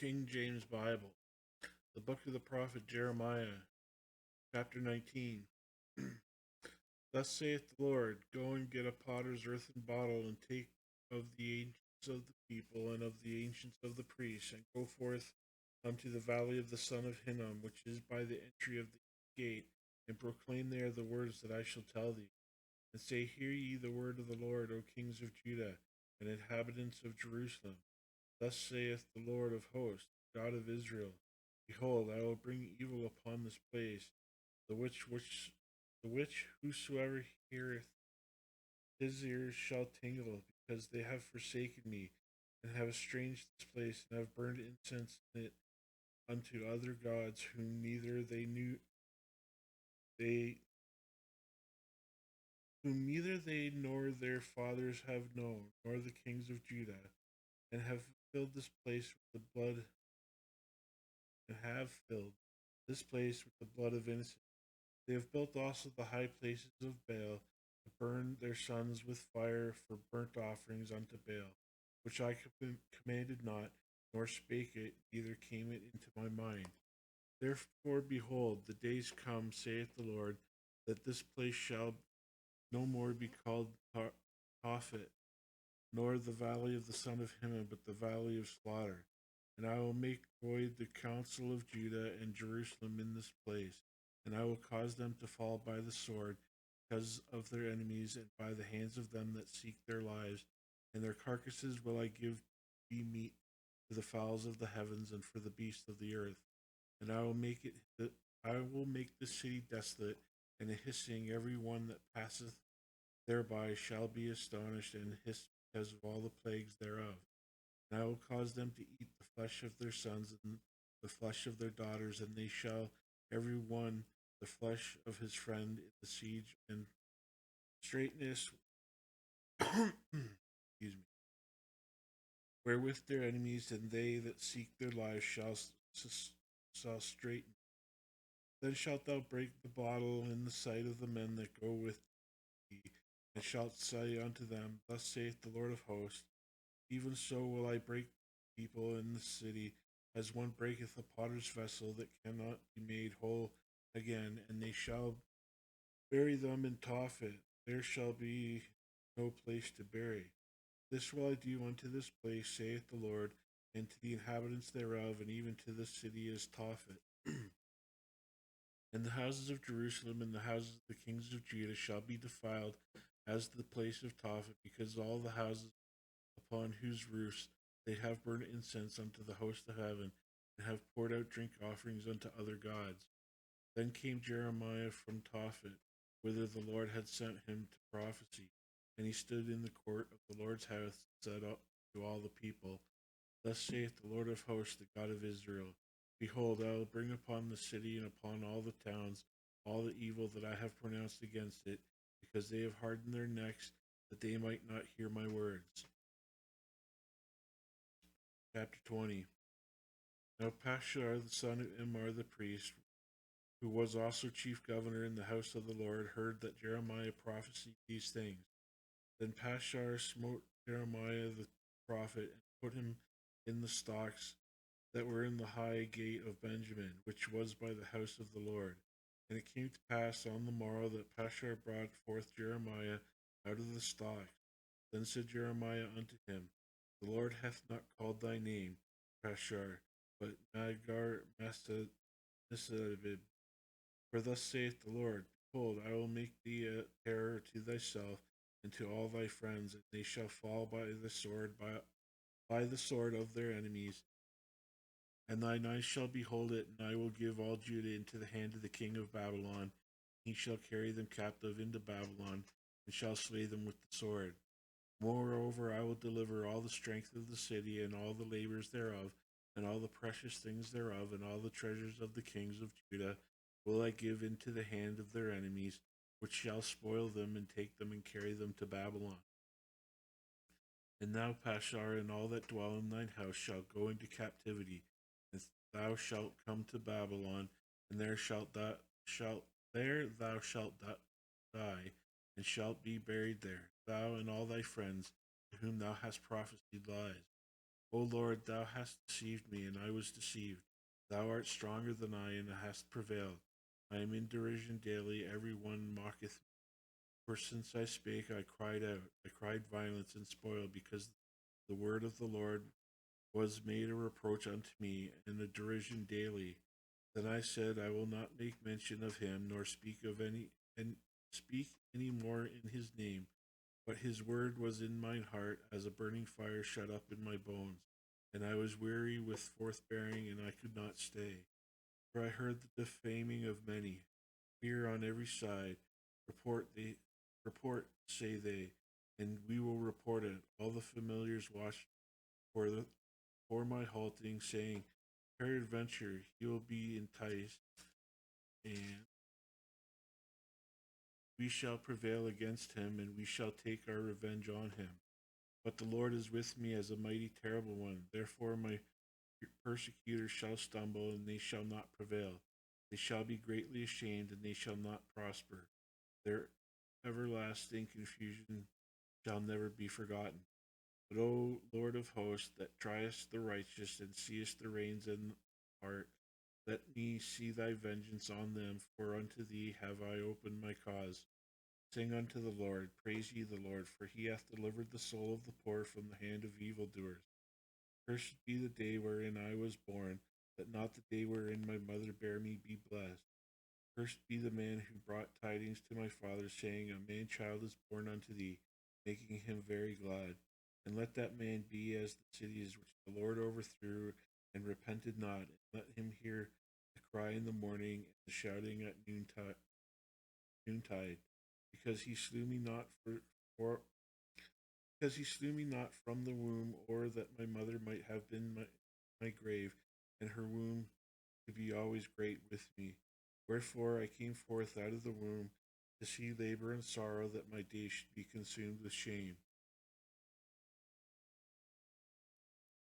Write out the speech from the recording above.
King James Bible, the book of the prophet Jeremiah, chapter 19. Thus saith the Lord, go and get a potter's earthen bottle, and take of the ancients of the people, and of the ancients of the priests, and go forth unto the valley of the son of Hinnom, which is by the entry of the gate, and proclaim there the words that I shall tell thee. And say, hear ye the word of the Lord, O kings of Judah, and inhabitants of Jerusalem. Thus saith the Lord of hosts, God of Israel, behold, I will bring evil upon this place, the which whosoever heareth his ears shall tingle, because they have forsaken me, and have estranged this place, and have burned incense in it unto other gods, they whom neither they nor their fathers have known, nor the kings of Judah, and have filled this place with the blood and have filled this place with the blood of innocents. They have built also the high places of Baal, to burn their sons with fire for burnt offerings unto Baal, which I commanded not, nor spake it, neither came it into my mind. Therefore, behold, the days come, saith the Lord, that this place shall no more be called Tophet, nor the valley of the son of Hinnom, but the valley of slaughter. And I will make void the counsel of Judah and Jerusalem in this place, and I will cause them to fall by the sword because of their enemies, and by the hands of them that seek their lives. And their carcasses will I give be meat to the fowls of the heavens and for the beasts of the earth. And I will make the city desolate, and a hissing every one that passeth thereby shall be astonished and hiss because of all the plagues thereof. And I will cause them to eat the flesh of their sons and the flesh of their daughters, and they shall every one the flesh of his friend in the siege and straightness excuse me, wherewith their enemies and they that seek their lives shall straiten. Then shalt thou break the bottle in the sight of the men that go with thee, and shalt say unto them, Thus saith the Lord of hosts, even so will I break people in the city, as one breaketh a potter's vessel that cannot be made whole again, and they shall bury them in Tophet. There shall be no place to bury. This will I do unto this place, saith the Lord, and to the inhabitants thereof, and even to the city as Tophet. And the houses of Jerusalem and the houses of the kings of Judah shall be defiled as the place of Tophet, because all the houses upon whose roofs they have burned incense unto the host of heaven, and have poured out drink offerings unto other gods. Then came Jeremiah from Tophet, whither the Lord had sent him to prophecy. And he stood in the court of the Lord's house, and said to all the people, Thus saith the Lord of hosts, the God of Israel, Behold, I will bring upon the city and upon all the towns all the evil that I have pronounced against it, because they have hardened their necks, that they might not hear my words. Chapter 20. Now Pashur the son of Immer the priest, who was also chief governor in the house of the Lord, heard that Jeremiah prophesied these things. Then Pashur smote Jeremiah the prophet, and put him in the stocks that were in the high gate of Benjamin, which was by the house of the Lord. And it came to pass on the morrow that Pashur brought forth Jeremiah out of the stocks. Then said Jeremiah unto him, The Lord hath not called thy name, Pashur, but Magar Messabib. For thus saith the Lord, Behold, I will make thee a terror to thyself and to all thy friends, and they shall fall by the sword of their enemies. And thine eyes shall behold it, and I will give all Judah into the hand of the king of Babylon. He shall carry them captive into Babylon, and shall slay them with the sword. Moreover, I will deliver all the strength of the city, and all the labors thereof, and all the precious things thereof, and all the treasures of the kings of Judah will I give into the hand of their enemies, which shall spoil them, and take them, and carry them to Babylon. And thou, Pashur, and all that dwell in thine house shall go into captivity, and thou shalt come to Babylon, and there thou shalt die, and shalt be buried there, thou and all thy friends, to whom thou hast prophesied lies. O Lord, thou hast deceived me, and I was deceived. Thou art stronger than I, and hast prevailed. I am in derision daily, every one mocketh me. For since I spake, I cried out. I cried violence and spoil, because the word of the Lord was made a reproach unto me, and a derision daily. Then I said, I will not make mention of him, nor speak any more in his name. But his word was in mine heart as a burning fire shut up in my bones. And I was weary with forthbearing, and I could not stay. For I heard the defaming of many. Fear on every side. Report they report, say they, and we will report it. All the familiars watch for my halting, saying, peradventure he will be enticed, and we shall prevail against him, and we shall take our revenge on him. But the Lord is with me as a mighty terrible one. Therefore my persecutors shall stumble, and they shall not prevail. They shall be greatly ashamed, and they shall not prosper. Their everlasting confusion shall never be forgotten. But, O Lord of hosts, that triest the righteous, and seest the reins in heart, let me see thy vengeance on them, for unto thee have I opened my cause. Sing unto the Lord, praise ye the Lord, for he hath delivered the soul of the poor from the hand of evildoers. Cursed be the day wherein I was born, that not the day wherein my mother bare me be blessed. Cursed be the man who brought tidings to my father, saying, a man child is born unto thee, making him very glad. And let that man be as the cities which the Lord overthrew and repented not, and let him hear the cry in the morning and the shouting at noontide, because he slew me not for because he slew me not from the womb, or that my mother might have been my grave, and her womb to be always great with me. Wherefore I came forth out of the womb to see labor and sorrow, that my days should be consumed with shame.